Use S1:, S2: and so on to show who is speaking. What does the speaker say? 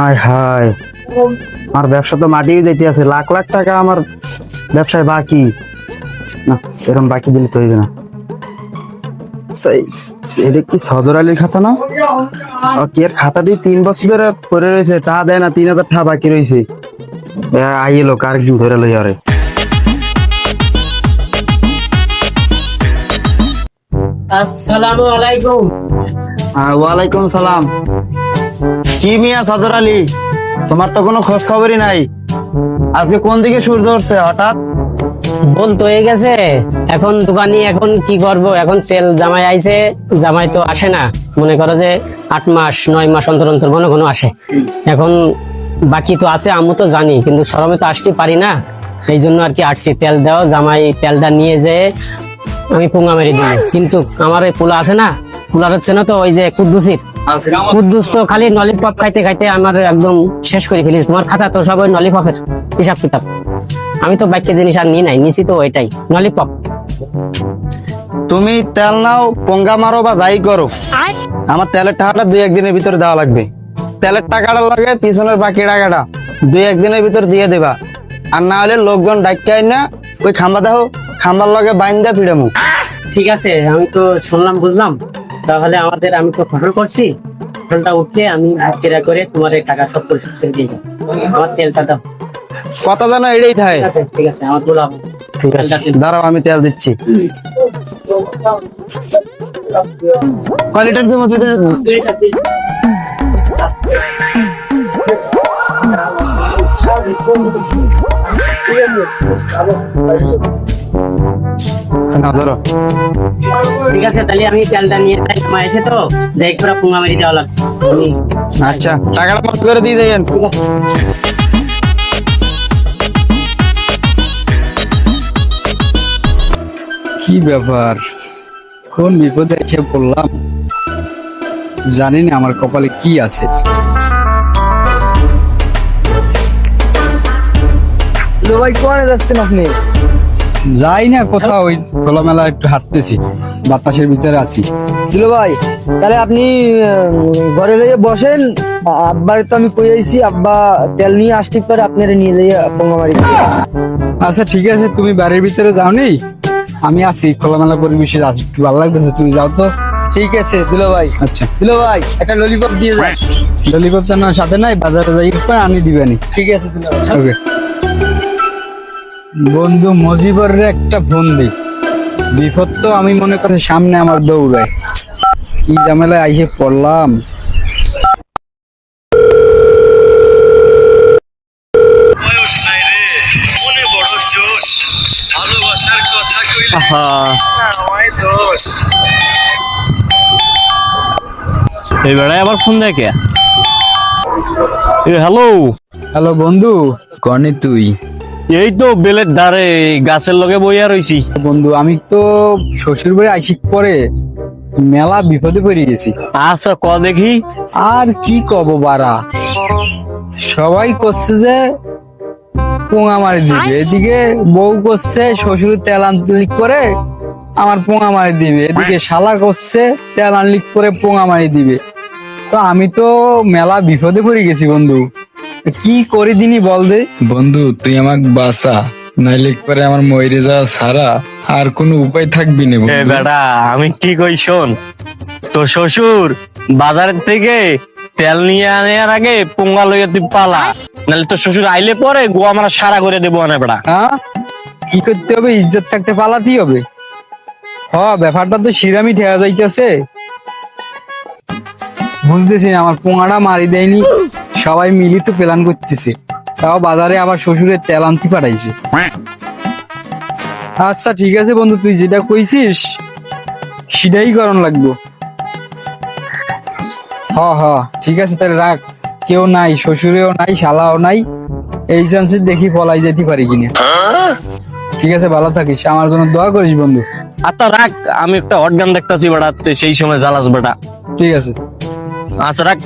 S1: আয় হায়, আমার ব্যবসা তো মাটিয়ে যেতে আছে, লাখ লাখ টাকা আমার ব্যবসায় বাকি। না, এরকম বাকি দিলে তো হইবে না। এটা কি সদর আলীর খাতা না? কি এর খাতা দিয়ে 3 বছর ধরে পড়ে রয়েছে, টাকা দেয় না, 3000 টাকা বাকি রয়েছে। আইলো আরেকদিন ধরে লই আরে।
S2: আসসালামু আলাইকুম।
S1: ওয়ালাইকুম সালাম। কি মিয়া সদর আলী, তোমার তো কোনো খোঁজ খবরই নাই। আজকে কোন দিকে সূর্য উঠছে হঠাৎ?
S2: বল তো হয়ে গেছে, এখন দোকানি এখন কি করব, এখন তেল জামাই আইছে, জামাই তো আসে না, মনে করো যে 8 মাস 9 মাস অন্তর অন্তর ঘন ঘন আসে। এখন বাকি তো আছে, আমি তো জানি, কিন্তু শরমে তো আসতে পারি না, এই জন্য আর কি আসছি। তেল দাও, জামাই তেলটা নিয়ে যে আমি পুঙ্গা মেরে দিই। কিন্তু আমার এই পোলা আছে না, পোলার হচ্ছে না তো ওই যে কুদ্দুস তো খালি ললিপপ খাইতে খাইতে আমার একদম শেষ করে ফেলিস। তোমার খাতা তো সব ওই ললিপপের হিসাব কিতাব। আমি তো বাইককে জিনিস আর নিছি তো ওইটাই ললিপপ।
S1: তুমি তেল নাও, পঙ্গা মারো বা যাই করো, আমার তেলের টাকাটা 2-1 দিনের ভিতরে দেওয়া লাগবে। তেলের টাকাটা লাগে, পিছনের বাকি টাকাটা 2-1 দিনের ভিতর দিয়ে দেবা। আর না হলে লোকজন ডাক্তার না ওই খাম্বা দেখো, খাম্বার লগে বাইন দেয়া পিড়ামু।
S2: ঠিক আছে, আমি তো শুনলাম বুঝলাম। তাহলে আমি তো ফসল করছি, ফসলটা উঠলে আমি কেরা করে তোমার এই টাকা 70 করে দিয়ে যাবো। আমার তেলটা দাও।
S1: কথা জানো এটাই থাকে।
S2: ঠিক আছে, আমার বলা
S1: ঠিক আছে, দাঁড়াও আমি তেল দিচ্ছি। কয় লিটার দেবো? না ধরো।
S2: ঠিক আছে, তাহলে আমি তেলটা নিয়ে যাই, তোমার এসে তো যাই করে পুঙ্গা মেরে দেওয়া লাগবে।
S1: আচ্ছা, টাকাটা মাফ করে দিয়ে দেন।
S3: কি ব্যাপার, কোন বিপদে এসে পড়লাম, জানি না আমার কপালে কি আছে।
S4: ভাই কোয়ারে যাচ্ছেন আপনি?
S3: যাই না কোথাও, ওই খোলামেলা একটু হাঁটতেছি, বাতাসের ভিতরে আছি।
S4: দিলো ভাই, তাহলে আপনি ঘরে যাইয়ে বসেন। আব্বার তো আমি কই আইছি, আব্বা তেল নিয়ে আসতে পারে, আপনারা নিয়ে যাইয়ে পঙ্গামারি।
S3: আচ্ছা ঠিক আছে, তুমি বাড়ির ভিতরে যাও নি, আমি আছি খোলামেলা পরিবেশে আছি, একটু ভালো লাগতেছে, তুমি যাও তো।
S4: ঠিক আছে দিলো ভাই।
S3: আচ্ছা,
S4: দিলো ভাই, একটা ললিপপ দিয়ে যান।
S3: ললিপপ তো না সাথে নাই, বাজারে যাই আনি দিবেনি।
S4: ঠিক আছে দিলো ভাই।
S3: ওকে। বন্ধু মজিবরের একটা ফোন দিই, বিপদ তো আমি মনে করছি সামনে আমার দৌড়ায়, কি ঝামেলায় আইসে পড়লাম।
S5: এই বেড়ায় আবার ফোন দেয় কে? হ্যালো
S3: হ্যালো বন্ধু, কনে তুই?
S5: এই তো বেলের ধারে গাছের লগে বইয়া রইছি।
S3: বন্ধু আমি তো শ্বশুর বাড়ি আইসি পরে মেলা বিপদে পড়ে গেছি।
S5: আচ্ছা ক দেখি।
S3: আর কি কব বারা, সবাই করছে যে পোঙা মারি দিবে, এদিকে বউ করছে শ্বশুর তেল আনলিক করে আমার পোঙা মারি দিবে, এদিকে শালা করছে তেল আনলিক করে পোঙা মারি দিবে। তো আমি তো মেলা বিপদে পড়ে গেছি বন্ধু, কি করি দিনই বল দে। বন্ধু তুই আমাকে বাঁচা, নাইলে পরে আমার মরে যাওয়া ছাড়া আর কোনো উপায় থাকবি না।
S5: এ বেটা আমি কি কই শোন, তোর শ্বশুর বাজারের থেকে তেল নিয়ে আনার আগে পোঙ্গা লইয়া তুই পালা, নাহলে তোর শ্বশুর আইলে পরে গোয়া মারা সারা করে দেবো না বেটা।
S3: হ্যাঁ কি করতে হবে, ইজ্জত থাকতে পালাতেই হবে। ব্যাপারটা তো শিরামি ঠেয়া যাইতেছে, বুঝতেছি না, আমার পোঙাটা মারি দেয়নি, সবাই মিলি তো প্ল্যান করতেছে, তাও বাজারে আবার শ্বশুরের তেল আনতে পাঠাইছে। আচ্ছা ঠিক আছে বন্ধু, তুই যেটা কইছিস সেটাই করণ লাগবো। ঠিক আছে তাহলে রাখ, কেউ নাই, শ্বশুরেও নাই, শালাও নাই, এই চান্সে দেখি পলাই যেতে পারি কিনা। ঠিক আছে, ভালো থাকিস, আমার জন্য দোয়া করিস বন্ধু।
S5: আচ্ছা রাখ, আমি একটা হট গান দেখতেছি বেটা, তুই সেই সময় জ্বালাস বেটা।
S3: ঠিক আছে।
S5: আচ্ছা রাখ।